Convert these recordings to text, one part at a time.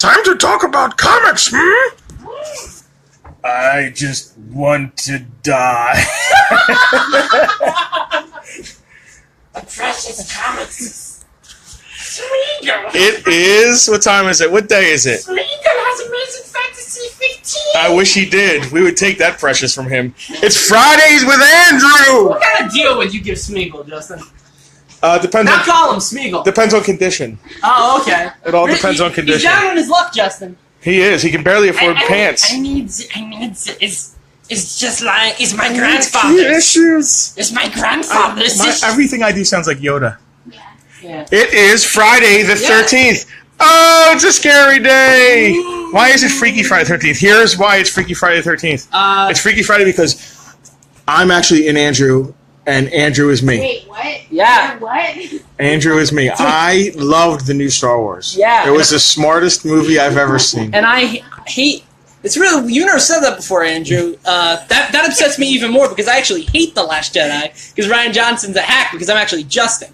Time to talk about comics, hmm? I just want to die. Precious comics. Smeagol. It is. What time is it? What day is it? Smeagol has Amazing Fantasy 15. I wish he did. We would take that precious from him. It's Fridays with Andrew. What kind of deal would you give Smeagol, Justin? Depends Not on call him Smeagol. depends on condition. Oh, okay. It all depends on He's condition. down on his luck, Justin. He is. He can barely afford pants. It's just like, it's my grandfather's. Issues. It's my grandfather's. Everything I do sounds like Yoda. Yeah. It is Friday the 13th. Oh, it's a scary day. Why is it Freaky Friday the 13th? Here's why it's Freaky Friday the 13th. It's Freaky Friday because I'm actually in Andrew, and Andrew is me. Wait, what? Yeah. What? Andrew is me. I loved the new Star Wars. Yeah. It was the smartest movie I've ever seen. And I hate... It's really... You never said that before, Andrew. That upsets me even more because I actually hate The Last Jedi because Ryan Johnson's a hack because I'm actually Justin.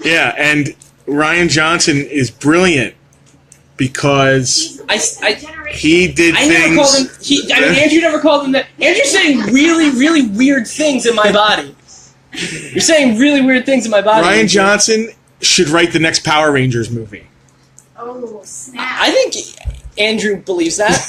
Yeah, and Ryan Johnson is brilliant because he did I things. never called him... Andrew never called him that. Andrew's saying really, really weird things in my body. You're saying really weird things in my body. Ryan Andrew. Johnson should write the next Power Rangers movie. Oh, snap. I think Andrew believes that.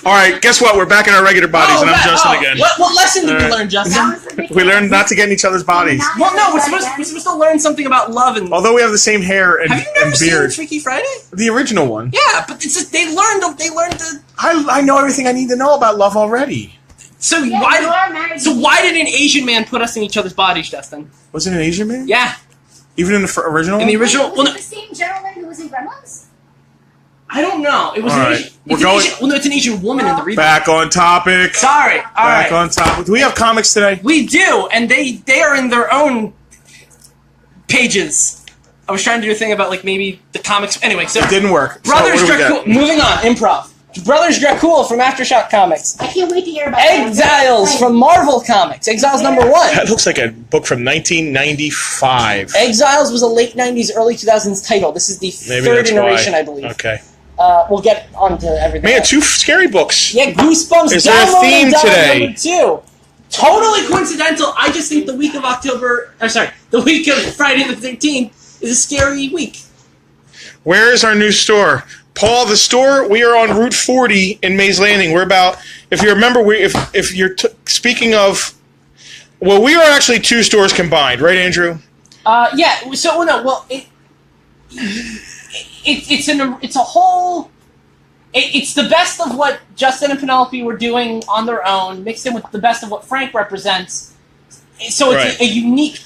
All right, guess what? We're back in our regular bodies, and I'm Justin again. What lesson did we learn, Justin? We learned not to get in each other's bodies. Well, no, we're supposed to learn something about love and... Although we have the same hair and, Have you never and seen beard. Freaky Friday? The original one. Yeah, but it's just, they learned the... I know everything I need to know about love already. So Yeah, why you are married. why did an Asian man put us in each other's bodies, Justin? Was it an Asian man? Yeah, Even in the original in the one? original... Was Well, it no, the same gentleman who was in Gremlins? I don't know. It was All an right, Asian... we're It's an going- Asian... Well, no, it's an Asian woman in the reboot. Back on topic. Sorry. All Back right. on topic. Do we have comics today? We do, and they are in their own pages. I was trying to do a thing about, like, maybe the comics... Anyway, so... It didn't work. Brothers so what do we Dracul... got? Moving on, improv. Brothers Dracul from Aftershock Comics. I can't wait to hear about Exiles that. from Marvel Comics. Exiles number 1. That looks like a book from 1995. Exiles was a late 90s, early 2000s title. This is the Maybe third that's iteration, why. I believe. Okay. We'll get onto everything. Man, else. 2 scary books. Yeah, Goosebumps. Is there a downloading theme down today? Number 2. Totally coincidental. I just think the week of the week of Friday the 13th is a scary week. Where is our new store? Paul, the store, we are on Route 40 in Mays Landing. We're about, if you remember, if you're speaking of, well, we are actually 2 stores combined, right, Andrew? Yeah. So no. Well, it's a whole. It's the best of what Justin and Penelope were doing on their own, mixed in with the best of what Frank represents. So it's Right. a unique.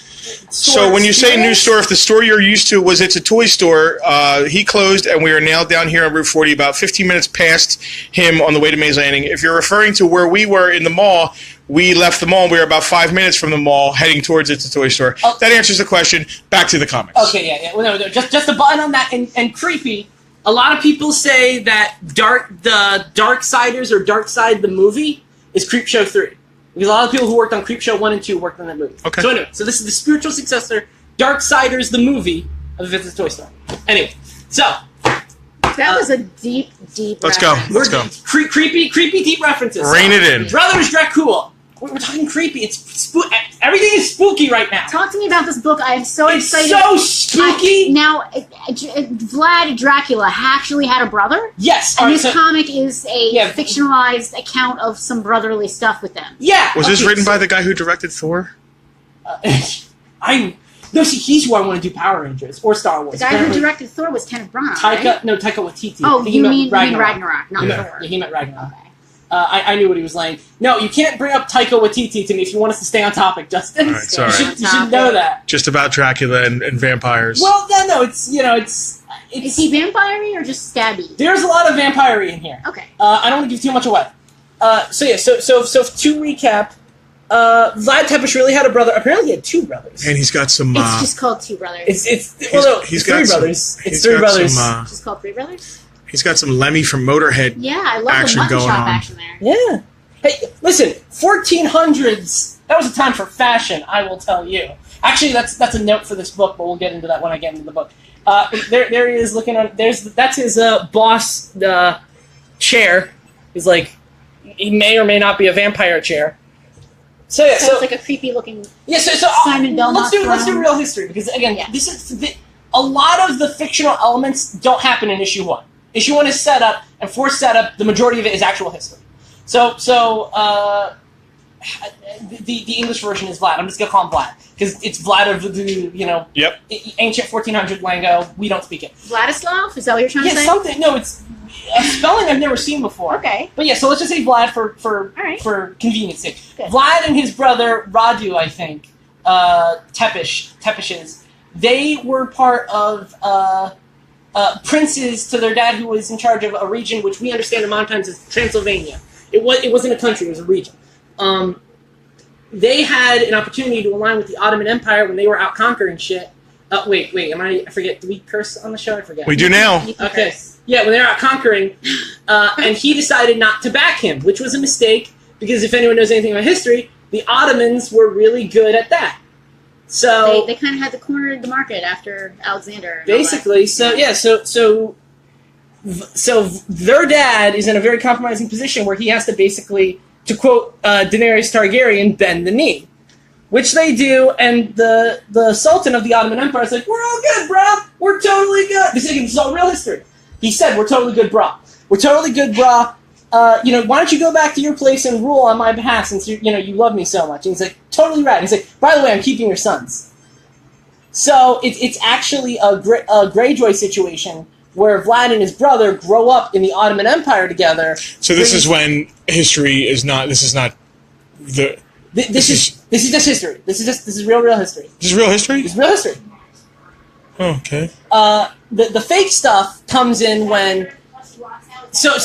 So when you say new store, if the store you're used to was it's a toy store, he closed, and we are now down here on Route 40, about 15 minutes past him on the way to Mays Landing. If you're referring to where we were in the mall, we left the mall, and we were about 5 minutes from the mall, heading towards It's a Toy Store. Oh. That answers the question. Back to the comics. Okay, yeah. Well, no, just a button on that, and creepy. A lot of people say that the Darksiders or Darkside the movie is Creepshow 3. Because a lot of people who worked on Creepshow 1 and 2 worked on that movie. Okay. So anyway, so this is the spiritual successor, Darksiders the movie of It's a Toy Store. Anyway, so That was a deep, deep Let's go. reference. Let's go. creepy deep references. Rein it in. Brothers Dracul. We're talking creepy. Everything is spooky right now. Talk to me about this book. I am so It's excited. so spooky. Vlad Dracula actually had a brother? Yes. And alright, this so- comic is a Yeah. fictionalized account of some brotherly stuff with them. Yeah. Was this okay, written so- by the guy who directed Thor? he's who I want to do Power Rangers or Star Wars. The guy who directed Thor was Kenneth Branagh, Taika right? Waititi. Oh, I think he you meant mean Ragnarok, not Yeah. Thor. Yeah, he meant Ragnarok. Okay. I knew what he was laying. No, you can't bring up Taika Waititi to me if you want us to stay on topic, Justin. All right, sorry. You should know that. Just about Dracula and vampires. Well, no, it's Is he vampire-y or just stabby? there's a lot of vampire in here. Okay. I don't want to give too much away. So to recap, Vlad Tepes really had a brother. Apparently, he had 2 brothers. And he's got some... It's just called Two Brothers. It's he's 3 got some- brothers. It's he's 3 got brothers. some, It's just called Three Brothers? he's got some Lemmy from Motorhead. Yeah, I love Action the mutton going shop on. action there. Yeah. Hey, listen, 1400s. That was a time for fashion, I will tell you. Actually, that's a note for this book, but we'll get into that when I get into the book. There he is looking on. That's his boss chair. He's like, he may or may not be a vampire chair. So yeah, So it's like a creepy looking. yeah. So Simon Belmont's let's do throne. real history because again, Yeah. this is a lot of the fictional elements don't happen in issue 1. Issue 1 is setup, and for setup, the majority of it is actual history. So the English version is Vlad. I'm just gonna call him Vlad because it's Vlad of the Yep. ancient 1400 lingo. We don't speak it. Vladislav? Is that what you're trying to Yeah, say? something. No, it's a spelling I've never seen before. Okay. But yeah, so let's just say Vlad for right. for convenience sake. Good. Vlad and his brother Radu, I think, Tepeshes, they were part of princes to their dad, who was in charge of a region which we understand in modern times as Transylvania. It wasn't a country; it was a region. They had an opportunity to align with the Ottoman Empire when they were out conquering shit. Wait, I forget. Do we curse on the show? I forget. We do now. You can Okay. curse. Yeah, when they were out conquering, and he decided not to back him, which was a mistake, because if anyone knows anything about history, the Ottomans were really good at that. So They kind of had the corner of the market after Alexander. and all that. basically, so their dad is in a very compromising position where he has to basically, to quote Daenerys Targaryen, bend the knee. Which they do, and the Sultan of the Ottoman Empire is like, we're all good, bro. We're totally good. This is all real history. He said, we're totally good, brah. We're totally good, brah. Why don't you go back to your place and rule on my behalf since you love me so much? And he's like, totally right. And he's like, by the way, I'm keeping your sons. So it's actually a Greyjoy situation where Vlad and his brother grow up in the Ottoman Empire together. So this is when history is not. This is not the. This is just history. This is real history. This is real history. It's real history. Oh, okay. The fake stuff comes in when because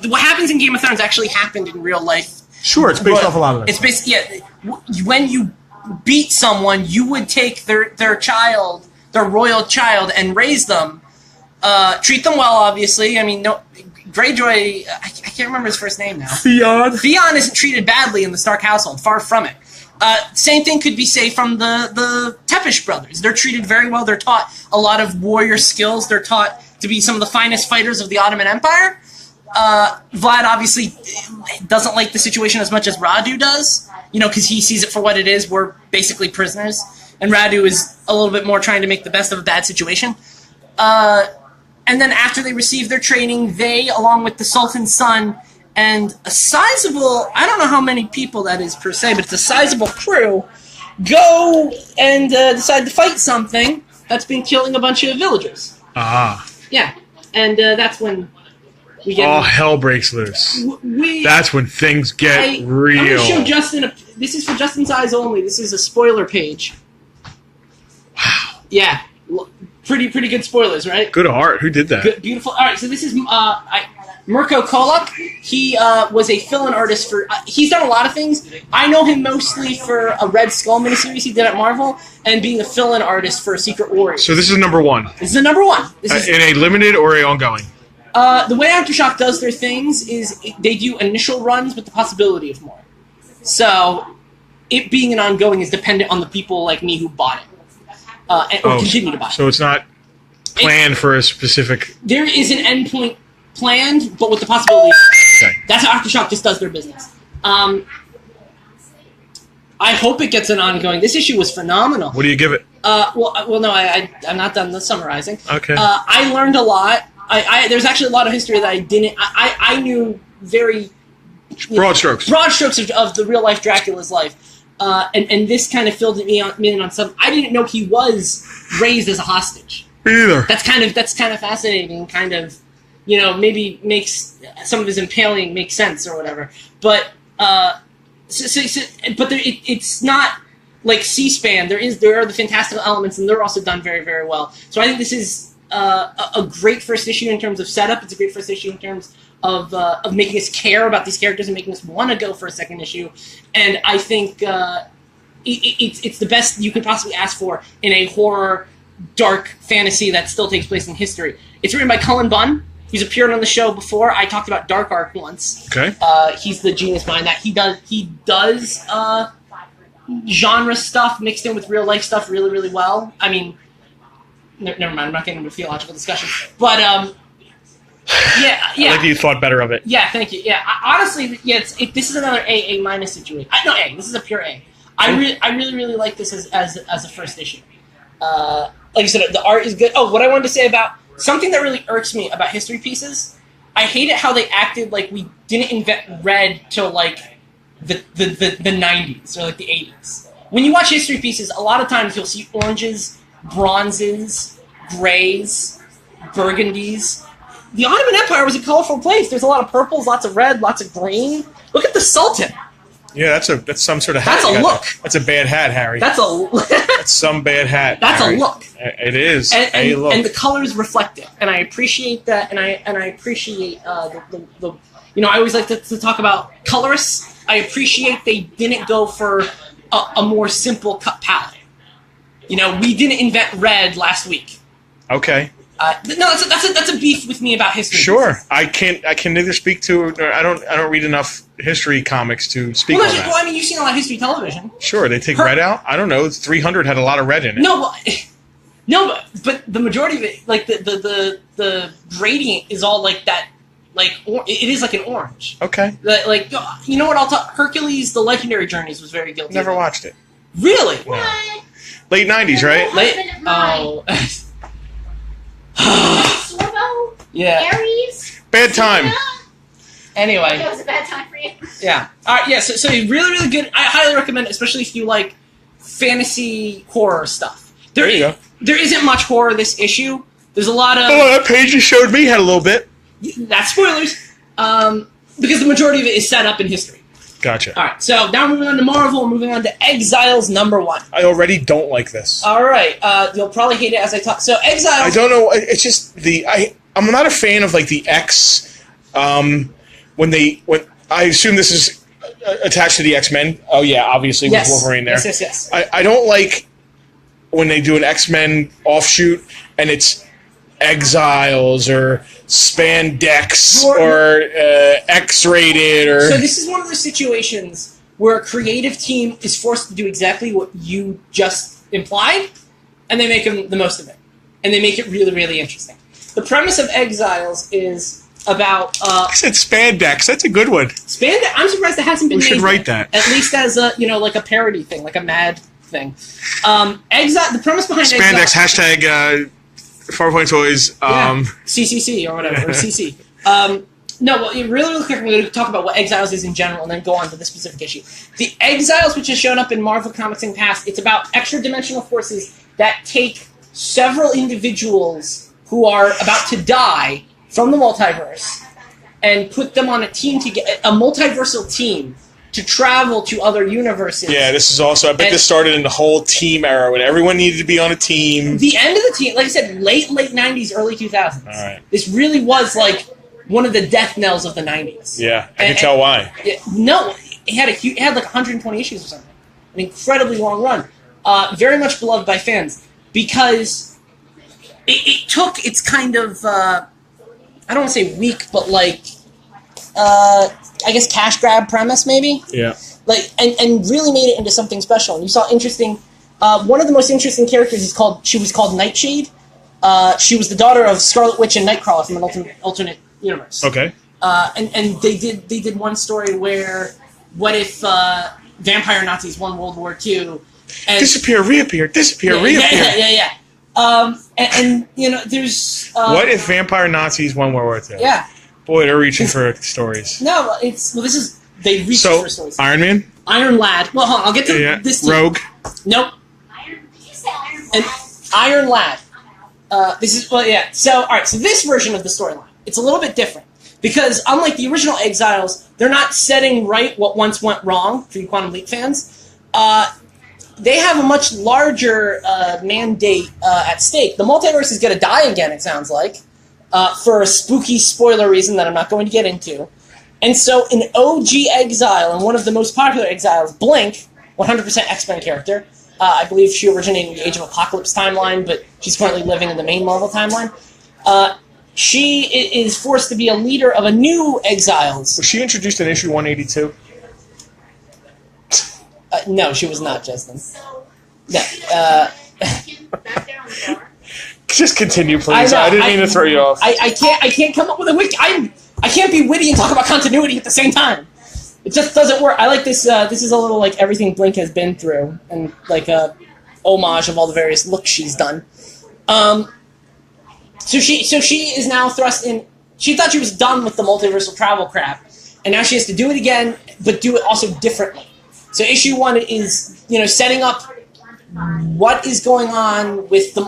what happens in Game of Thrones actually happened in real life. Sure, it's based off a lot of that. It's basically when you beat someone, you would take their child, their royal child, and raise them, treat them well. Obviously, I mean, no, Greyjoy. I can't remember his first name now. Theon isn't treated badly in the Stark household. Far from it. Same thing could be said from the Tepesh brothers. They're treated very well. They're taught a lot of warrior skills. They're taught to be some of the finest fighters of the Ottoman Empire. Vlad obviously doesn't like the situation as much as Radu does, because he sees it for what it is. We're basically prisoners. And Radu is a little bit more trying to make the best of a bad situation. And then after they receive their training, they, along with the Sultan's son, and a sizable, I don't know how many people that is per se, but it's a sizable crew, go and decide to fight something that's been killing a bunch of villagers. Ah. Yeah. And that's when we get... All hell breaks loose. That's when things get real. I'm going to show Justin, this is for Justin's eyes only. This is a spoiler page. Wow. Yeah. Pretty good spoilers, right? Good art. Who did that? Good, beautiful. All right, so this is Mirko Kolak. He was a fill-in artist for... he's done a lot of things. I know him mostly for a Red Skull miniseries he did at Marvel and being a fill-in artist for Secret Warriors. So this is number one. This is the number one. This is, In a limited or a ongoing? the way Aftershock does their things is they do initial runs with the possibility of more. So it being an ongoing is dependent on the people like me who bought it. Or continue to buy it. So it's not planned for a specific... There is an endpoint planned, but with the possibility. Okay. That's how Aftershock just does their business. I hope it gets an ongoing. This issue was phenomenal. What do you give it? Well, no, I'm not done the summarizing. Okay. I learned a lot. There's actually a lot of history that I didn't. I knew very Broad strokes. Broad strokes of the real life Dracula's life. And this kind of filled me in on some. I didn't know he was raised as a hostage. Me neither. That's kind of fascinating. Kind of, maybe makes some of his impaling make sense or whatever. But it's not like C-SPAN. There are the fantastical elements, and they're also done very, very well. So I think this is a great first issue in terms of setup. It's a great first issue in terms of making us care about these characters and making us want to go for a second issue. And I think it's the best you could possibly ask for in a horror, dark fantasy that still takes place in history. It's written by Cullen Bunn. He's appeared on the show before. I talked about Dark Arc once. Okay. He's the genius behind that. He does genre stuff mixed in with real life stuff really, really well. I mean, never mind. I'm not getting into a theological discussion. But yeah. I like that you thought better of it. Yeah, thank you. Yeah, honestly, yeah. This is another A minus situation. No A. This is a pure A. I really like this as a first issue. Like I said, the art is good. Oh, what I wanted to say about something that really irks me about history pieces. I hate it how they acted like we didn't invent red till like the 90s or like the 80s. When you watch history pieces, a lot of times you'll see oranges, bronzes, grays, burgundies. The Ottoman Empire was a colorful place. There's a lot of purples, lots of red, lots of green. Look at the Sultan. Yeah, that's some sort of hat. That's a look. That's a bad hat, Harry. That's some bad hat. That's Harry. a look. It is and, a look. And the colors reflect it, and I appreciate that. And I appreciate the you know, I always like to talk about colorists. I appreciate they didn't go for a more simple cut palette. You know, we didn't invent red last week. Okay. No, that's a beef with me about history. Sure, I can neither speak to. Or I don't read enough history comics to speak on that. Well, I mean, you've seen a lot of history television. Sure, they take red out. I don't know. 300 had a lot of red in it. No, but the majority of it, like the gradient is all like that. Like it is like an orange. Okay. Like you know what? I'll talk. Hercules: The Legendary Journeys was very guilty. Never watched it. Really? What? Late 90s, right? Oh. Sorbo? Yeah. Aries? Bad time. Anyway. It was a bad time for you. Yeah. All right. Yeah. So really good. I highly recommend it, especially if you like fantasy horror stuff. There you go. There isn't much horror this issue. There's a lot of. Oh, that page you showed me had a little bit. That's spoilers. Because the majority of it is set up in history. Gotcha. All right. So now moving on to Marvel. Moving on to Exiles #1. I already don't like this. All right. You'll probably hate it as I talk. So Exiles. I don't know. It's just I'm not a fan of like the X. When I assume this is attached to the X-Men. Oh yeah, obviously with Wolverine there. Yes. I don't like when they do an X-Men offshoot and it's Exiles or Spandex or X-rated or. So this is one of those situations where a creative team is forced to do exactly what you just implied, and they make the most of it, and they make it really, really interesting. The premise of Exiles is about. I said Spandex. That's a good one. Spandex. I'm surprised it hasn't been. We should made write that. At least as a like a parody thing, like a Mad thing. The premise behind Spandex Exiles, #Farpoint Toys. CCC or whatever or CC. No, well, really quick, we're going to talk about what Exiles is in general, and then go on to this specific issue. The Exiles, which has shown up in Marvel Comics in the past, it's about extra-dimensional forces that take several individuals who are about to die from the multiverse and put them on a team to get a multiversal team to travel to other universes. Yeah, this is also. I bet this started in the whole team era when everyone needed to be on a team. The end of the team, like I said, late 90s, early 2000s. All right. This really was like one of the death knells of the 90s. Yeah, I can tell why. No, it had like 120 issues or something. An incredibly long run. Very much beloved by fans because it took its kind of I don't want to say weak, but like I guess cash grab premise maybe. Yeah. Like and really made it into something special. And you saw interesting. One of the most interesting characters she was called Nightshade. She was the daughter of Scarlet Witch and Nightcrawler from an alternate universe. Okay. And they did one story where what if vampire Nazis won World War II? And Disappear, reappear, disappear, reappear. Yeah. And you know, there's what if vampire Nazis won World War II? Yeah. Boy, they're reaching for stories. No, they reach for stories. Iron Man? Iron Lad. Well, hold on, I'll get to this. Rogue? Nope. Iron. Did you say Iron? And Iron Lad. This is So all right. So this version of the storyline, it's a little bit different because unlike the original Exiles, they're not setting right what once went wrong for you Quantum Leap fans. They have a much larger mandate at stake. The multiverse is going to die again. It sounds like for a spooky spoiler reason that I'm not going to get into. And so, an OG Exile and one of the most popular Exiles, Blink, 100% X-Men character. I believe she originated in the Age of Apocalypse timeline, but she's currently living in the main Marvel timeline. She is forced to be a leader of a new Exiles. Was she introduced in issue 182? No, she was not, Justin. So, No. back there on the bar. Just continue, please. I didn't mean to throw you off. I can't come up with a wiki. I can't be witty and talk about continuity at the same time. It just doesn't work. I like this. This is a little like everything Blink has been through, and like a homage of all the various looks she's done. So she is now thrust in. She thought she was done with the multiversal travel crap, and now she has to do it again, but do it also differently. So issue 1 is setting up what is going on with the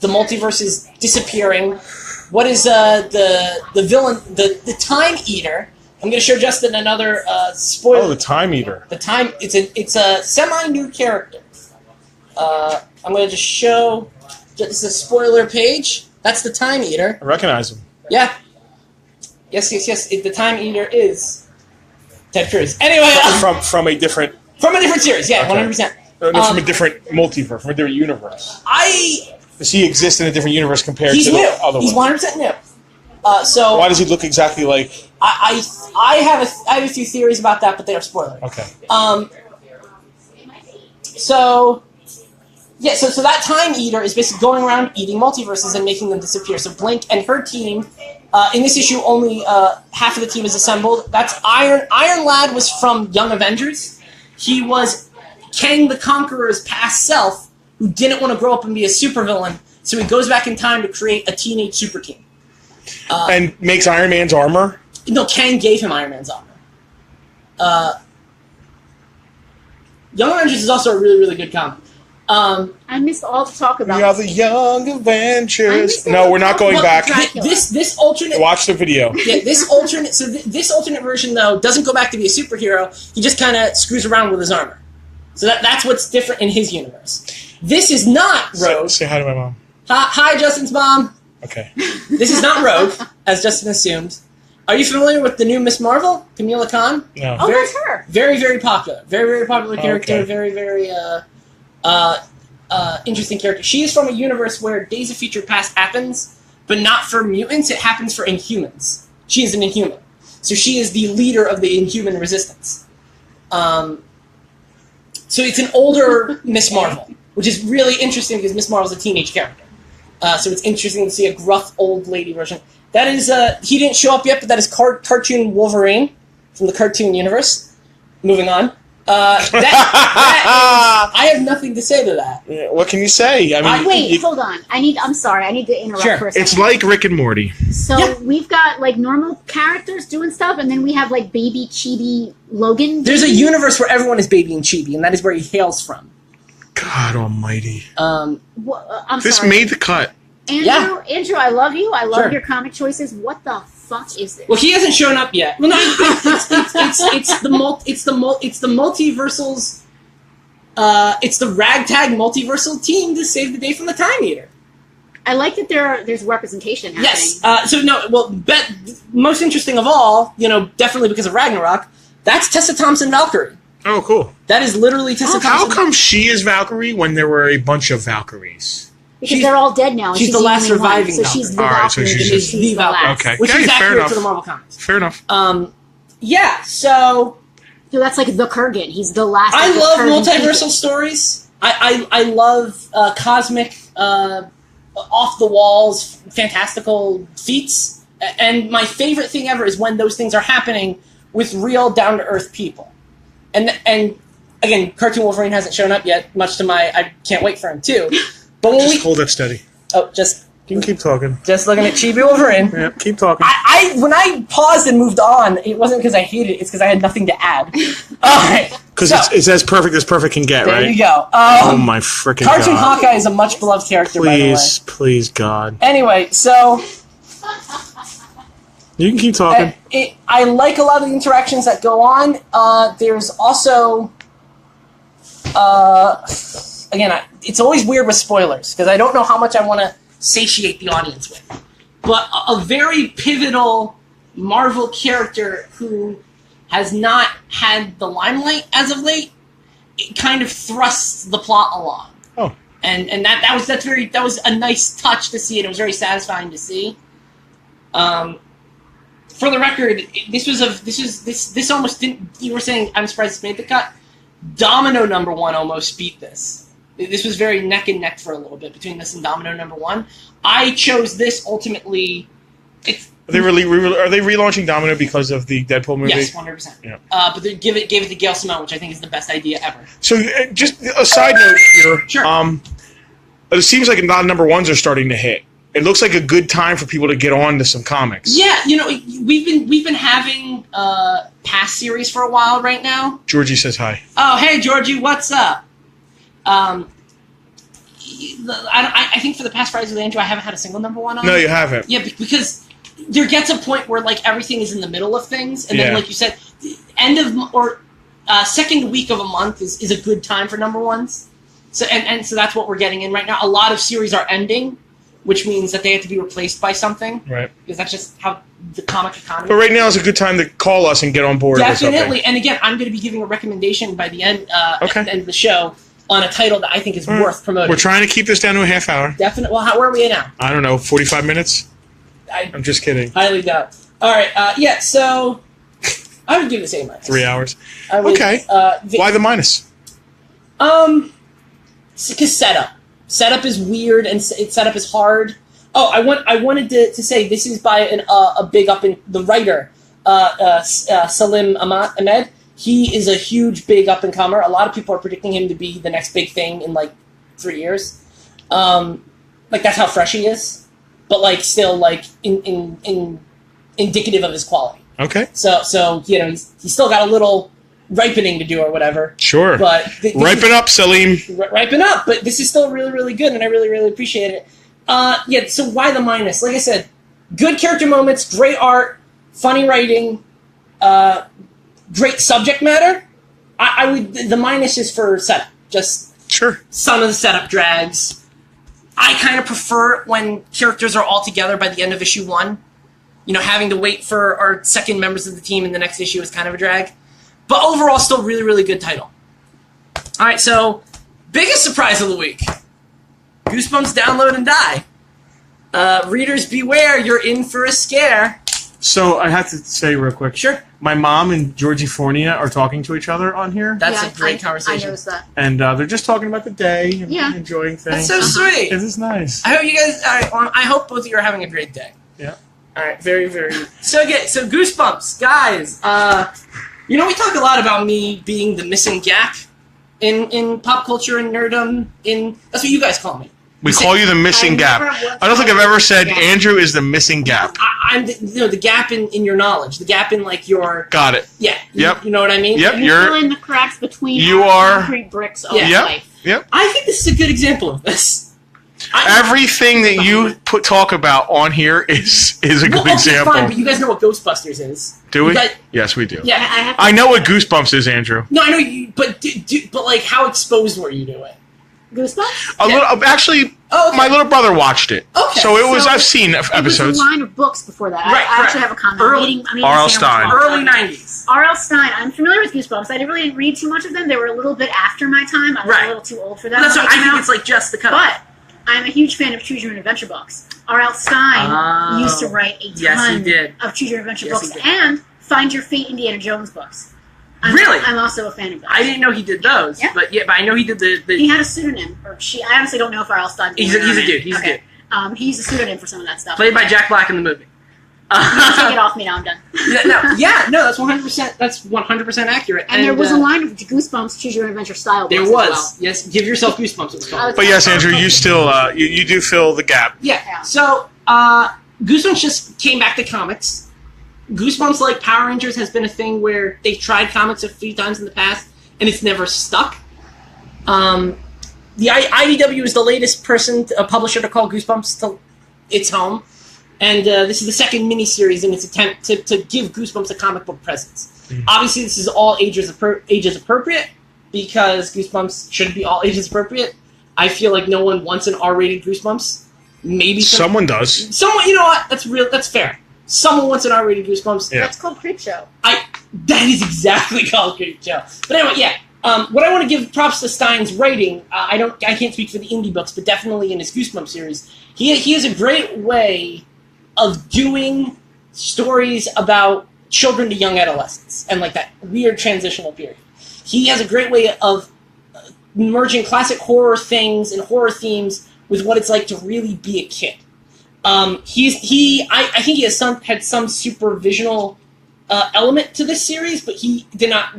multiverses disappearing. What is the villain, the Time Eater? I'm going to show Justin another spoiler. Oh, the Time Eater. It's a semi-new character. I'm going to just show. This is a spoiler page. That's the Time Eater. I recognize him. Yeah. Yes. The Time Eater is Ted Cruz. Anyway, from a different series. Yeah, okay. 100%. From a different multiverse, from a different universe. Does he exist in a different universe compared to new. the other one? He's 100% new. So why does he look exactly like? I have a few theories about that, but they are spoilers. Okay. So that Time Eater is basically going around eating multiverses and making them disappear. So Blink and her team, in this issue, only half of the team is assembled. That's Iron. Iron Lad was from Young Avengers. He was Kang the Conqueror's past self, who didn't want to grow up and be a supervillain, so he goes back in time to create a teenage super team. And makes Iron Man's armor? No, Kang gave him Iron Man's armor. Young Avengers is also a really, really good comic. I missed all the talk about. We are the Young Avengers. No, we're not going back. This alternate. Watch the video. Yeah, this alternate. So this alternate version though doesn't go back to be a superhero. He just kind of screws around with his armor. So that's what's different in his universe. This is not Rogue. Say hi to my mom. Hi, Justin's mom. Okay. This is not Rogue, as Justin assumed. Are you familiar with the new Miss Marvel, Kamala Khan? No. Oh, that's her. Very, very popular. Very, very popular character. Okay. Very, very interesting character. She is from a universe where Days of Future Past happens, but not for mutants. It happens for Inhumans. She is an Inhuman. So she is the leader of the Inhuman resistance. So it's an older Miss Marvel, which is really interesting because Miss Marvel's a teenage character. So it's interesting to see a gruff old lady version. That is, he didn't show up yet, but that is cartoon Wolverine from the cartoon universe. Moving on. I have nothing to say to that. Yeah, what can you say? I mean, Wait, hold on. I'm sorry. I need to interrupt Sure. for a second. It's like Rick and Morty. So Yeah. we've got like normal characters doing stuff, and then we have like baby chibi Logan. There's a baby. universe where everyone is baby and chibi, and that is where he hails from. God Almighty! I'm This sorry. made the cut. Andrew, I love you. I love Sure. your comic choices. What the fuck is this? Well, he hasn't shown up yet. Well, no, it's the multiversals. It's the ragtag multiversal team to save the day from the Time Eater. I like that there's representation happening. Yes. Most interesting of all, definitely because of Ragnarok, that's Tessa Thompson Valkyrie. Oh, cool. That is literally Tessa How Thompson. come she is Valkyrie when there were a bunch of Valkyries? Because they're all dead now. And she's the last only one, surviving so she's the Valkyrie. Alright, so Valkyrie. she's because just- she's the last. Okay. Which Okay, is fair accurate enough. to the Marvel Comics. Fair enough. Yeah, so So that's like the Kurgan. He's the last. I of the love Kurgan multiversal people. stories. I love cosmic, off the walls, fantastical feats. And my favorite thing ever is when those things are happening with real down to earth people. And again, Cartoon Wolverine hasn't shown up yet, much to my I can't wait for him too. But when Just hold that steady. just You can keep talking. looking at Chibi Wolverine. Yeah, keep talking. When I paused and moved on, it wasn't because I hated it, it's because I had nothing to add. Alright. Because so, it's as perfect can get, there right? you go. Oh my freaking Cartoon God. Hawkeye is a much beloved character, by the way. Please, God. Anyway, so You can keep talking. I like a lot of the interactions that go on. There's also, again, it's always weird with spoilers because I don't know how much I want to satiate the audience with. But a very pivotal Marvel character who has not had the limelight as of late, it kind of thrusts the plot along. Oh. And that was a nice touch to see, and it was very satisfying to see. For the record, this almost didn't. You were saying I'm surprised it made the cut. Domino #1 almost beat this. This was very neck and neck for a little bit between this and Domino #1. I chose this ultimately. Are they relaunching Domino because of the Deadpool movie? Yes, 100%. Yeah. But they gave it to Gail Simone, which I think is the best idea ever. So, just a side note here. Sure. It seems like a lot of #1s are starting to hit. It looks like a good time for people to get on to some comics. Yeah, we've been having past series for a while right now. Georgie says hi. Oh, hey Georgie, what's up? I think for the past Fridays with Andrew, I haven't had a single #1 on. No, you haven't. Yeah, because there gets a point where like everything is in the middle of things, and then like you said, end of or second week of a month is a good time for #1s. So so that's what we're getting in right now. A lot of series are ending, which means that they have to be replaced by something. Right. Because that's just how the comic economy. But right now is a good time to call us and get on board. Definitely. And again, I'm going to be giving a recommendation by the end at the end of the show on a title that I think is worth promoting. We're trying to keep this down to a half hour. Definitely. Well, where are we at now? I don't know, 45 minutes? I'm just kidding. Highly doubt. All right. So I would give this A-. 3 hours. Okay. Why the minus? Because setup is weird and setup is hard. Oh, I wanted to say this is by a big up in the writer Salim Ahmed. He is a huge big up and comer. A lot of people are predicting him to be the next big thing in like 3 years. Like that's how fresh he is, but like still like in indicative of his quality. Okay. So he's still got a little ripening to do or whatever. Sure. But ripen up, Salim. Ripen up, but this is still really, really good, and I really, really appreciate it. So why the minus? Like I said, good character moments, great art, funny writing, great subject matter. I would the minus is for setup. Just some of the setup drags. I kind of prefer it when characters are all together by the end of issue 1. Having to wait for our second members of the team in the next issue is kind of a drag. But overall, still really, really good title. All right, so biggest surprise of the week. Goosebumps Download and Die. Readers beware, you're in for a scare. So I have to say real quick. Sure. My mom and Georgie Fornia are talking to each other on here. That's a great conversation. I noticed that. And they're just talking about the day and enjoying things. That's so sweet. It is nice. I hope you guys. All right, well, I hope both of you are having a great day. Yeah. All right, very, very. So Goosebumps, guys. We talk a lot about me being the missing gap in pop culture and nerdom. That's what you guys call me. We call you the missing gap. I don't think I've ever said Andrew is the missing gap. I'm the gap in your knowledge, the gap in like your. Got it. Yeah. Yep. You know what I mean? Yep. You're filling the cracks between concrete bricks of life. Yep. I think this is a good example of this. Everything that you talk about on here is a good example. Fine, but you guys know what Ghostbusters is. Do we? Yes, we do. Yeah, I know what Goosebumps is, Andrew. No, I know you, but like, how exposed were you to it? Goosebumps? A little. Actually, my little brother watched it. Okay. So it was. I've seen episodes. It was a line of books before that. Right, I actually have a comment. R.L. Stein. Early 90s. R.L. Stein. I'm familiar with Goosebumps. I didn't read too much of them. They were a little bit after my time. I was a little too old for that. Well, that's what I think it's like just the cut. But I'm a huge fan of Choose Your Own Adventure books. R.L. Stein used to write a ton of Choose Your Own Adventure books and Find Your Fate Indiana Jones books. I'm also a fan of those. I didn't know he did those, but I know he did the. He had a pseudonym, or she. I honestly don't know if R.L. Stein. He's a dude. He's a dude. He used a pseudonym for some of that stuff. Played by Jack Black in the movie. Take it off me now. I'm done. That's 100%. That's 100% accurate. And there was a line of Goosebumps Choose Your Own Adventure style. There was. Yes, give yourself Goosebumps. It's called. But yes, Andrew, you still you do fill the gap. Yeah. So Goosebumps just came back to comics. Goosebumps, like Power Rangers, has been a thing where they've tried comics a few times in the past, and it's never stuck. The IDW is the latest publisher to call Goosebumps to its home, and this is the second miniseries in its attempt to give Goosebumps a comic book presence. Mm-hmm. Obviously, this is all ages appropriate, because Goosebumps should be all ages appropriate. I feel like no one wants an R-rated Goosebumps. Maybe someone does. Someone, you know what? That's fair. Someone wants an R-rated Goosebumps. Yeah. That's called Creepshow. That is exactly called Creepshow. But anyway, what I want to give props to Stein's writing. I can't speak for the indie books, but definitely in his Goosebumps series, he has a great way of doing stories about children to young adolescents and like that weird transitional period. He has a great way of merging classic horror things and horror themes with what it's like to really be a kid. I think he has had some supervisional element to this series, but he did not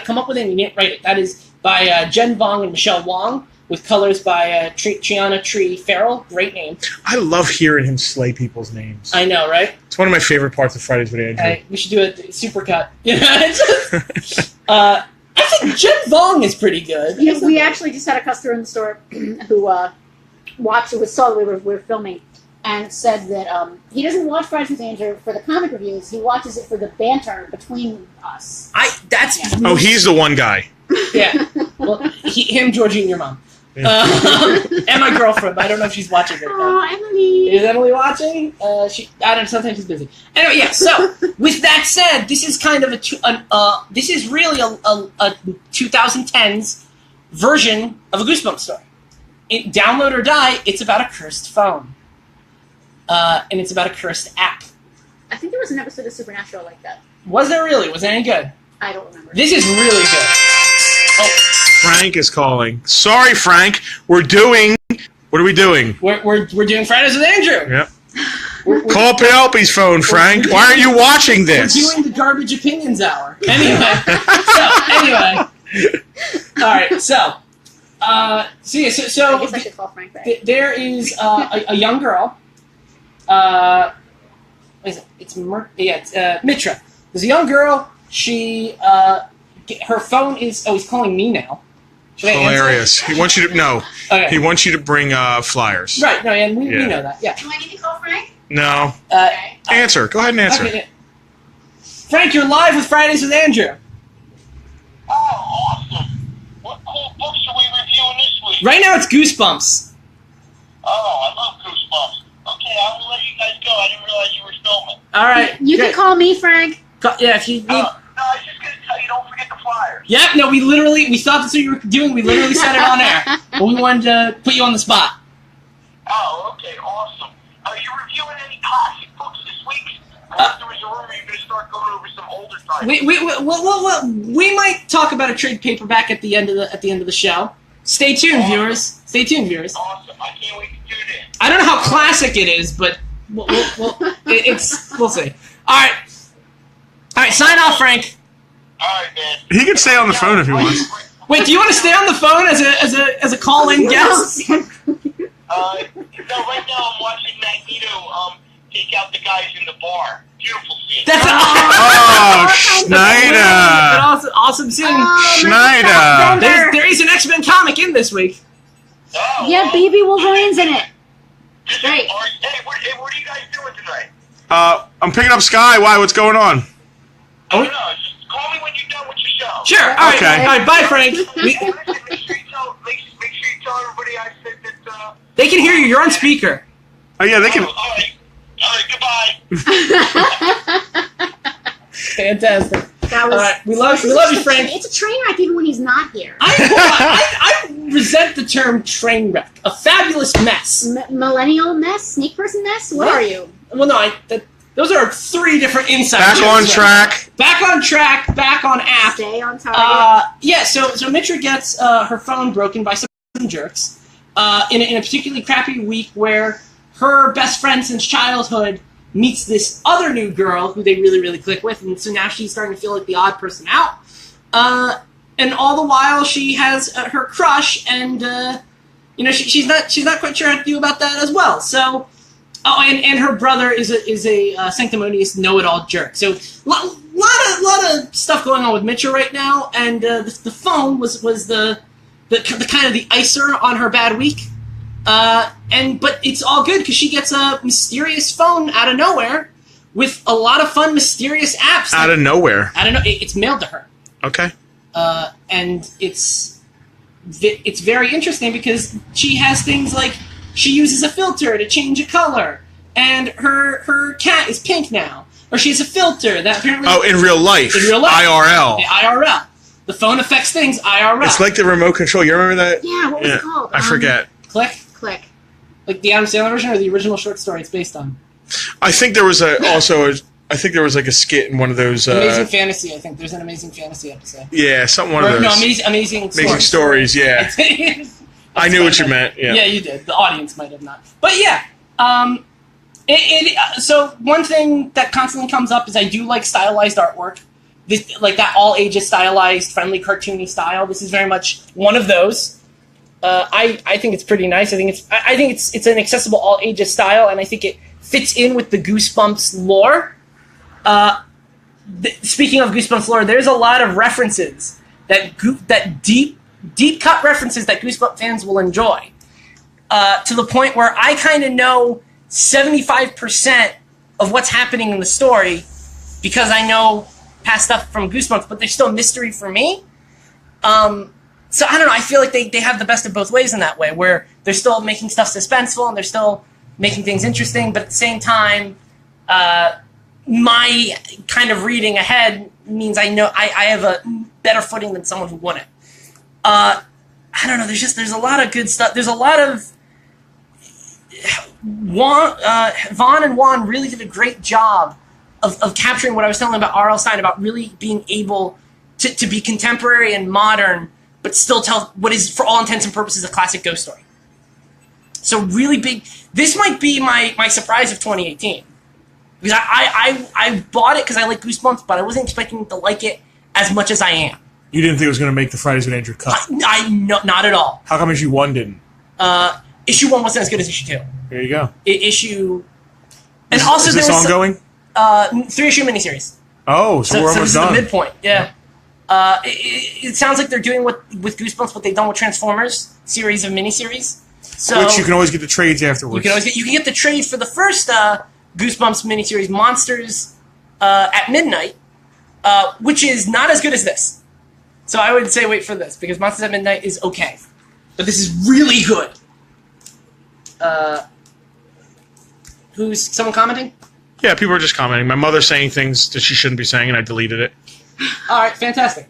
come up with it, and he didn't write it. That is by Jen Vong and Michelle Wong, with colors by Triana Tree Farrell. Great name. I love hearing him slay people's names. I know, right? It's one of my favorite parts of Fridays with Andrew. We should do a supercut. I think Jen Vong is pretty good. Yeah, we actually just had a customer in the store who saw that we were filming, and said that he doesn't watch Fridays with Andrew for the comic reviews. He watches it for the banter between us. He's the one guy. Yeah. Well, him, Georgie, and your mom. And my girlfriend. I don't know if she's watching right now. Oh, Emily. Is Emily watching? I don't know. Sometimes she's busy. Anyway, yeah. So, with that said, this is kind of this is really a 2010s version of a Goosebumps story. Download or Die. It's about a cursed phone, and it's about a cursed app. I think there was an episode of Supernatural like that. Was there really? Was it any good? I don't remember. This is really good. Oh. Frank is calling. Sorry, Frank. What are we doing? We're doing Fridays with Andrew. Yep. Call Penelope's phone, Frank. Why aren't you watching this? We're doing the Garbage Opinions Hour. Anyway. All right. So I guess I should call Frank back. There is a young girl. What is it? It's Mitra. There's a young girl. She her phone is. Oh, he's calling me now. Hilarious. He wants you to Okay. He wants you to bring flyers. Right. No, and we know that. Yeah. Do I need to call Frank? No. Okay. Answer. Go ahead and answer. Okay, yeah. Frank, you're live with Fridays with Andrew. Oh, awesome. What cool books are we reviewing this week? Right now it's Goosebumps. Oh, I love Goosebumps. Okay, I will let you guys go. I didn't realize you were filming. All right. You can call me, Frank. Yeah, if you need... No, I was just going to tell you, don't forget the flyers. Yeah, no, we thought that's what you were doing. We literally said it on air. But we wanted to put you on the spot. Oh, okay, awesome. Are you reviewing any classic books this week? Or if there was a rumor you're going to start going over some older titles. We might talk about a trade paperback at the end of the show. Stay tuned, viewers. Stay tuned, viewers. Awesome. I can't wait to do this. I don't know how classic it is, but we'll see. All right. Sign off, Frank. All right, man. He can stay on the phone if he wants. Wait, do you want to stay on the phone as a call-in guest? No, right now I'm watching Magneto take out the guys in the bar. Beautiful scene. That's Schneider. An awesome scene. Schneider. There is an X-Men comic in this week. Oh, Yeah, Baby Wolverine's in it. Great. Hey, what are you guys doing tonight? I'm picking up Sky. Why? What's going on? I don't know. Just call me when you're done with your show. Sure. All right. Okay. All right. Bye, Frank. Make sure you tell everybody I said that. They can hear you. You're on speaker. Oh yeah, they can. All right, goodbye. Fantastic. That was. All right. We love you, Frank. It's a train wreck even when he's not here. I resent the term train wreck. A fabulous mess. Millennial mess? Sneak person mess? What are you? Well, no, those are three different inside Back jokes. on track. Back on track. Back on app. Stay on target. Yeah. So Mitra gets her phone broken by some jerks in a particularly crappy week where her best friend since childhood meets this other new girl who they really, really click with, and so now she's starting to feel like the odd person out. And all the while she has her crush, and she's not quite sure how to do about that as well. So, and her brother is a sanctimonious know-it-all jerk. So lot of stuff going on with Mitra right now, and the phone was the kind of the icer on her bad week. But it's all good because she gets a mysterious phone out of nowhere with a lot of fun mysterious apps. Out of nowhere. I don't know. It's mailed to her. Okay. And it's very interesting because she has things like she uses a filter to change a color, and her cat is pink now, or she has a filter that apparently. Oh, in real life. In real life. IRL. The IRL. The phone affects things IRL. It's like the remote control. You remember that? Yeah, what was it called? I forget. Click. Click. Like the Adam Sandler version or the original short story it's based on? I think there was also I think there was like a skit in one of those. Amazing Fantasy. I think there's an Amazing Fantasy episode. Yeah, one of those. No, Amazing Stories. Yeah, I knew what you meant. Yeah. Yeah, you did. The audience might have not. But yeah, so one thing that constantly comes up is I do like stylized artwork. This, like that all ages stylized, friendly, cartoony style. This is very much one of those. I think it's pretty nice. I think it's an accessible all ages style, and I think it fits in with the Goosebumps lore. Speaking of Goosebumps lore, there's a lot of references that deep cut references that Goosebumps fans will enjoy. To the point where I kind of know 75% of what's happening in the story because I know past stuff from Goosebumps, but there's still mystery for me. So I don't know, I feel like they have the best of both ways in that way, where they're still making stuff suspenseful and they're still making things interesting, but at the same time, my kind of reading ahead means I know I have a better footing than someone who wouldn't. I don't know, there's a lot of good stuff. There's a lot of... Vaughn and Juan really did a great job of capturing what I was telling about R.L. Stine, about really being able to be contemporary and modern, but still tell what is, for all intents and purposes, a classic ghost story. So really big. This might be my surprise of 2018. Because I bought it because I like Goosebumps, but I wasn't expecting to like it as much as I am. You didn't think it was going to make the Fridays with Andrew cut? Not at all. How come issue 1 didn't? Issue 1 wasn't as good as issue 2. There you go. Issue... And is, also is this ongoing? 3-issue miniseries. Oh, so we're almost this is done. the midpoint, yeah. It sounds like they're doing with Goosebumps what they've done with Transformers, series of miniseries. So which you can always get the trades afterwards. You can get the trade for the first Goosebumps miniseries, Monsters at Midnight, which is not as good as this. So I would say wait for this, because Monsters at Midnight is okay. But this is really good. Who's someone commenting? Yeah, people are just commenting. My mother's saying things that she shouldn't be saying, and I deleted it. All right, fantastic.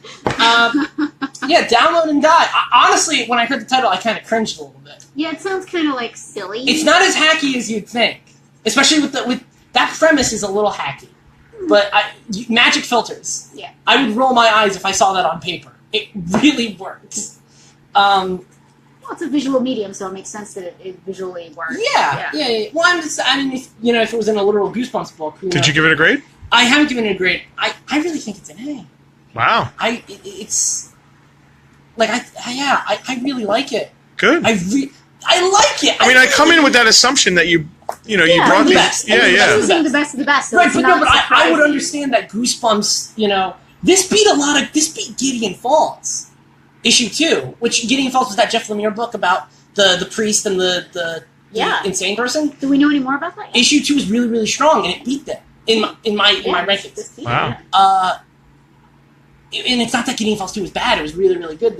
Yeah, download and die. Honestly, when I heard the title, I kind of cringed a little bit. Yeah, it sounds kind of like silly. It's not as hacky as you'd think, especially with that premise is a little hacky. But magic filters. Yeah. I would roll my eyes if I saw that on paper. It really works. Well, it's a visual medium, so it makes sense that it visually works. Yeah. Well, if it was in a literal Goosebumps book. Did you give it a grade? I haven't given it a grade. I really think it's an A. Wow. It's like I really like it. Good. I like it. I mean, I come in with that assumption that you brought the these. best. Yeah. The best of the best. So Right, it's but not no, but I would surprising. understand that Goosebumps. This beat Gideon Falls, issue 2, which Gideon Falls was that Jeff Lemire book about the priest and the insane person. Do we know any more about that? Issue 2 is really, really strong, and it beat them in my rankings. Wow. And it's not that Gideon Falls 2 was bad; it was really, really good.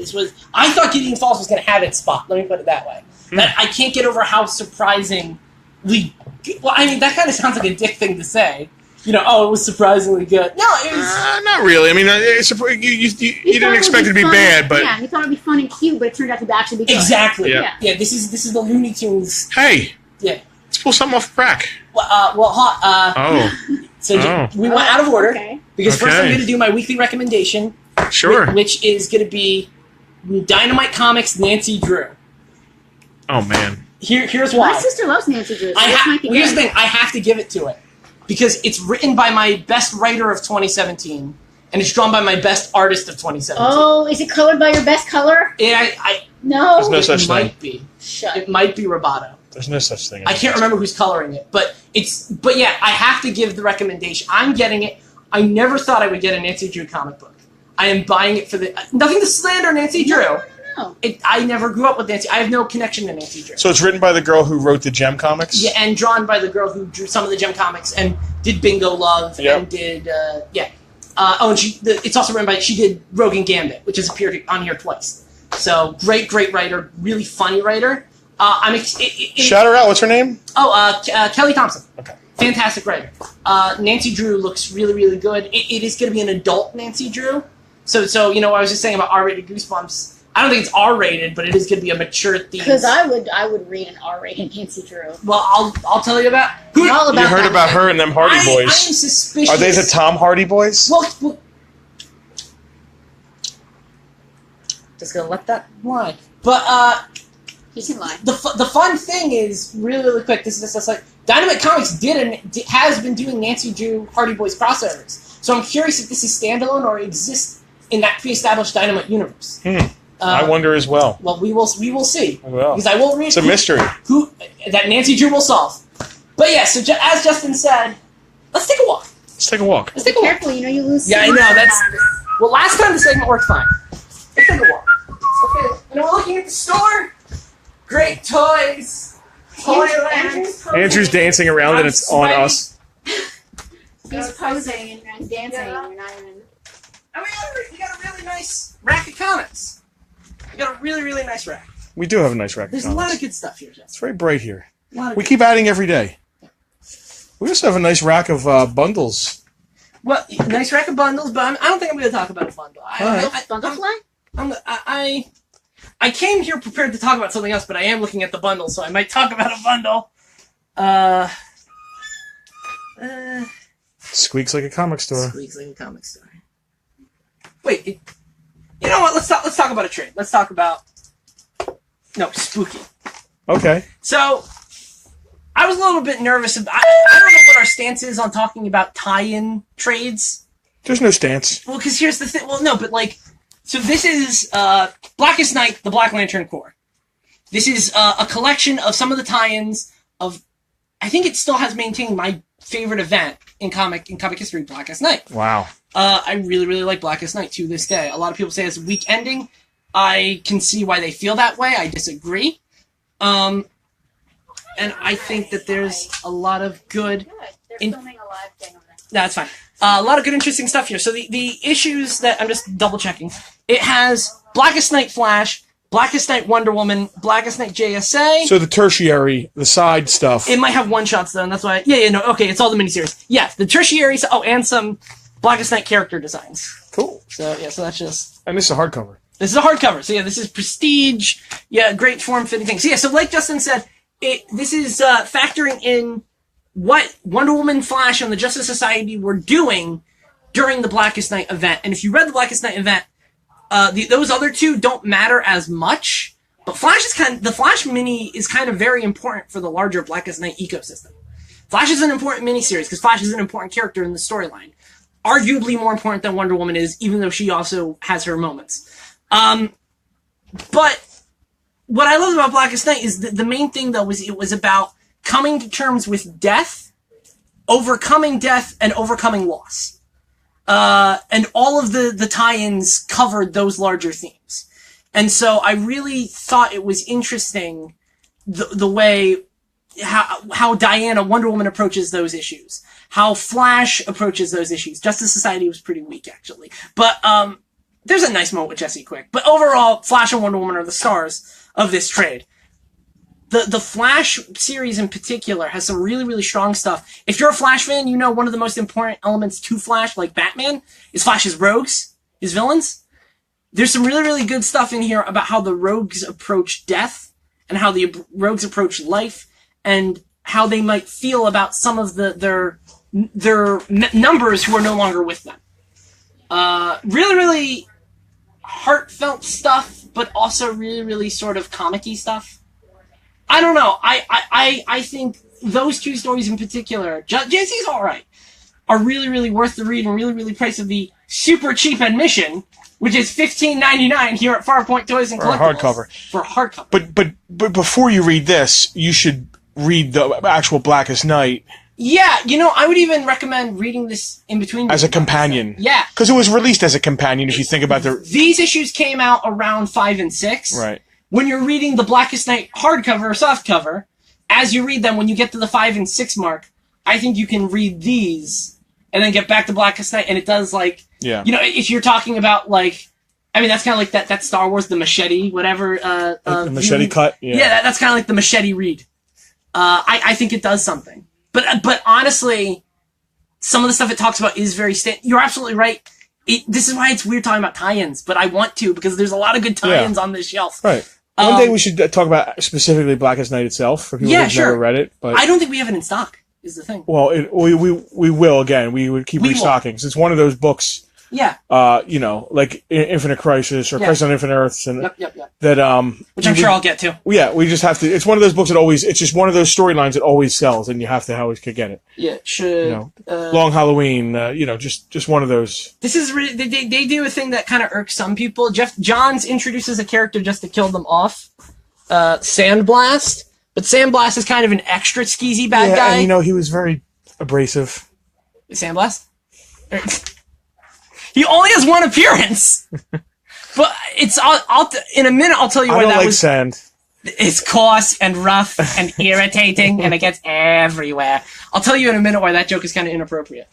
I thought Gideon Falls was going to have its spot. Let me put it that way. That I can't get over how surprisingly. Well, I mean, that kind of sounds like a dick thing to say. It was surprisingly good. No, it was... not really. I mean, you didn't expect it to be bad, but... Yeah, you thought it would be fun and cute, but it turned out to actually be good. Exactly. Yeah. Yeah, this is the Looney Tunes. Hey! Yeah. Let's pull something off the crack. So we went out of order, Okay. because first I'm going to do my weekly recommendation. Sure. Which is going to be Dynamite Comics' Nancy Drew. Oh, man. Here's why. My sister loves Nancy Drew. So Here's the thing. I have to give it to it. Because it's written by my best writer of 2017, and it's drawn by my best artist of 2017. Oh, is it colored by your best color? No. There's no such It thing. might be. Shut. It might be Roboto. There's no such thing. I can't remember who's coloring it, but yeah, I have to give the recommendation. I'm getting it. I never thought I would get a Nancy Drew comic book. I am buying it for nothing to slander Nancy Drew. No. I never grew up with Nancy. I have no connection to Nancy Drew. So it's written by the girl who wrote the Gem comics? Yeah, and drawn by the girl who drew some of the Gem comics and did Bingo Love and did and it's also written by she did Rogue and Gambit, which has appeared on here twice. So great writer, really funny writer. Shout her out. What's her name? Kelly Thompson. Okay. Fantastic writer. Nancy Drew looks really, really good. It is going to be an adult Nancy Drew. So I was just saying about R-rated Goosebumps. I don't think it's R-rated, but it is going to be a mature theme. Because I would read an R-rated Nancy Drew. Well, I'll tell you about. All about You heard that about one. her and them Hardy I am Boys. suspicious. Are they the Tom Hardy Boys? Well, just gonna let that lie. But He can lie. the fun thing is really quick. This is just like Dynamite Comics has been doing Nancy Drew Hardy Boys crossovers. So I'm curious if this is standalone or exists in that pre-established Dynamite universe. I wonder as well. Well, we will see. Well, Because I will read. it's a mystery. Who that Nancy Drew will solve. But yeah, so as Justin said, let's take a walk. Let's take a walk. Let's take a walk. Careful, you know you lose. Yeah, I know. sometimes. Well, last time the segment worked fine. Let's take a walk. Okay, and we're looking at the store. Great toys. Toyland. Andrew's dancing around and it's on us. He's posing and dancing. And you're not even. And we got a really nice rack of comics. We got a really, really nice rack. We do have a nice rack. There's a lot of good stuff here, Justin. It's very bright here. A lot of We keep adding every day. We also have a nice rack of bundles. Well, nice rack of bundles, but I don't think I'm going to talk about a bundle. Bundle fly? I came here prepared to talk about something else, but I am looking at the bundle, so I might talk about a bundle. Squeaks like a comic store. Squeaks like a comic store. Wait, you know what? Let's talk about a trade. Let's talk about Spooky. Okay. So, I was a little bit nervous. I don't know what our stance is on talking about tie-in trades. There's no stance. Well, because here's the thing. Well, no, but so this is Blackest Night, the Black Lantern Corps. This is a collection of some of the tie-ins of. I think it still has maintained my favorite event in comic history, Blackest Night. Wow. I really, really like Blackest Night to this day. A lot of people say it's a weak ending. I can see why they feel that way. I disagree. And I think that there's a lot of good... They're filming a live thing over there. That's fine. A lot of good, interesting stuff here. So the issues that... I'm just double-checking. It has Blackest Night Flash, Blackest Night Wonder Woman, Blackest Night JSA. So the tertiary, the side stuff. It might have one-shots, though, and that's why... Yeah, no, okay, it's all the miniseries. Yeah, the tertiary... Oh, and some Blackest Night character designs. Cool. So, yeah, so that's just... And this is a hardcover. This is a hardcover. So, yeah, this is prestige. Yeah, great form-fitting thing. So, yeah, so like Justin said, this is factoring in what Wonder Woman, Flash, and the Justice Society were doing during the Blackest Night event. And if you read the Blackest Night event, those other two don't matter as much. But the Flash mini is kind of very important for the larger Blackest Night ecosystem. Flash is an important miniseries because Flash is an important character in the storyline. Arguably more important than Wonder Woman is, even though she also has her moments. But what I love about Blackest Night is the main thing, though, was it was about coming to terms with death, overcoming death, and overcoming loss. And all of the tie-ins covered those larger themes. And so I really thought it was interesting the way how Diana, Wonder Woman, approaches those issues. How Flash approaches those issues. Justice Society was pretty weak, actually. But there's a nice moment with Jesse Quick. But overall, Flash and Wonder Woman are the stars of this trade. The Flash series in particular has some really, really strong stuff. If you're a Flash fan, you know one of the most important elements to Flash, like Batman, is Flash's rogues, his villains. There's some really, really good stuff in here about how the rogues approach death and how the rogues approach life and how they might feel about some of their numbers who are no longer with them. Really, really heartfelt stuff, but also really, really sort of comic-y stuff. I don't know. I think those two stories in particular, JC's alright, are really, really worth the read and really, really priced of the super cheap admission, which is $15.99 here at Farpoint Toys and Collectibles. For a hardcover. But before you read this, you should read the actual Blackest Night. Yeah, I would even recommend reading this in between. As a companion. Yeah. Because it was released as a companion, if you think about These issues came out around 5 and 6. Right. When you're reading the Blackest Night hardcover or softcover, as you read them, when you get to the 5 and 6 mark, I think you can read these and then get back to Blackest Night, and it does, yeah. If you're talking about, that's kind of like that Star Wars, the machete, whatever. The machete cut? Yeah, that's kind of like the machete read. I think it does something. But honestly, some of the stuff it talks about is very... You're absolutely right. This is why it's weird talking about tie-ins, but I want to because there's a lot of good tie-ins on this shelf. Right. One day we should talk about specifically Blackest Night itself for people who've never read it. But I don't think we have it in stock. Is the thing. Well, we will again. We would keep restocking. It's one of those books. Yeah. Like Infinite Crisis or Crisis on Infinite Earths, and that which I'm sure I'll get to. Yeah, we just have to. It's one of those books that always. It's just one of those storylines that always sells, and you have to always could get it. Yeah, should. Long Halloween. Just one of those. This is really they do a thing that kind of irks some people. Jeff Johns introduces a character just to kill them off, Sandblast, but Sandblast is kind of an extra skeezy bad guy. And he was very abrasive. Sandblast. He only has one appearance, but it's. In a minute, I'll tell you why that was. Sand. It's coarse and rough and irritating, and it gets everywhere. I'll tell you in a minute why that joke is kind of inappropriate.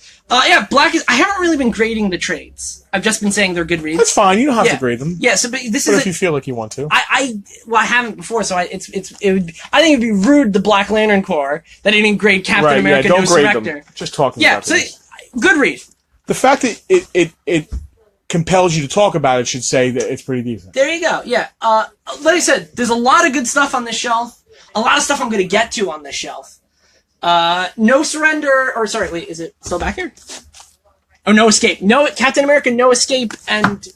Blackest. I haven't really been grading the trades. I've just been saying they're good reads. That's fine. You don't have to grade them. Yeah. So, but this but is. If you feel like you want to. I haven't before, so I think it'd be rude the Black Lantern Corps that I didn't grade Captain America don't No grade Surrender. them. Just talking about this. Good read. The fact that it compels you to talk about it should say that it's pretty decent. There you go. Yeah. Like I said, there's a lot of good stuff on this shelf. A lot of stuff I'm going to get to on this shelf. No Surrender, or sorry, wait, is it still back here? Oh, No Escape. Captain America, No Escape, and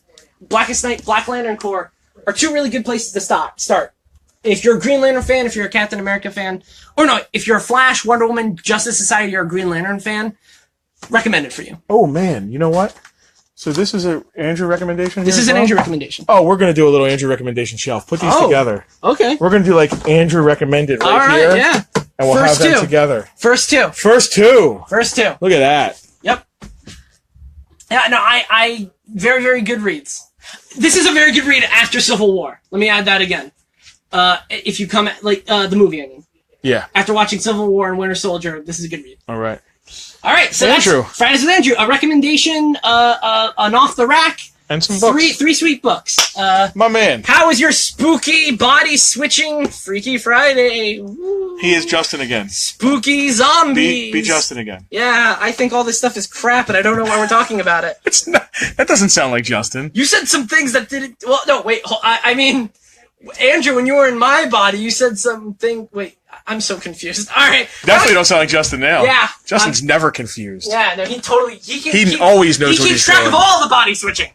Blackest Night, Black Lantern Corps are two really good places to start. If you're a Green Lantern fan, if you're a Captain America fan, or no, if you're a Flash, Wonder Woman, Justice Society, or a Green Lantern fan, recommend it for you. Oh man, you know what? So this is an Andrew recommendation? This is an Andrew recommendation. Oh, we're going to do a little Andrew recommendation shelf. Put these together. Okay. We're going to do like Andrew recommended right here. Yeah. And we'll have them together. First two. Look at that. Yep. Yeah, no, I very, very good reads. This is a very good read after Civil War. Let me add that again. If you come the movie, I mean. Yeah. After watching Civil War and Winter Soldier, this is a good read. All right. All right, so Andrew. That's Fridays with Andrew. A recommendation, an off the rack, and some books. Three sweet books. My man. How was your spooky body switching Freaky Friday? Woo. He is Justin again. Spooky zombies. Be Justin again. Yeah, I think all this stuff is crap, and I don't know why we're talking about it. It's not. That doesn't sound like Justin. You said some things that didn't. Well, no, wait. I mean, Andrew, when you were in my body, you said something. Wait. I'm so confused. All right. Definitely don't sound like Justin now. Yeah. Justin's never confused. Yeah, no, he totally... He always knows what he's doing. He keeps track of all the body switching.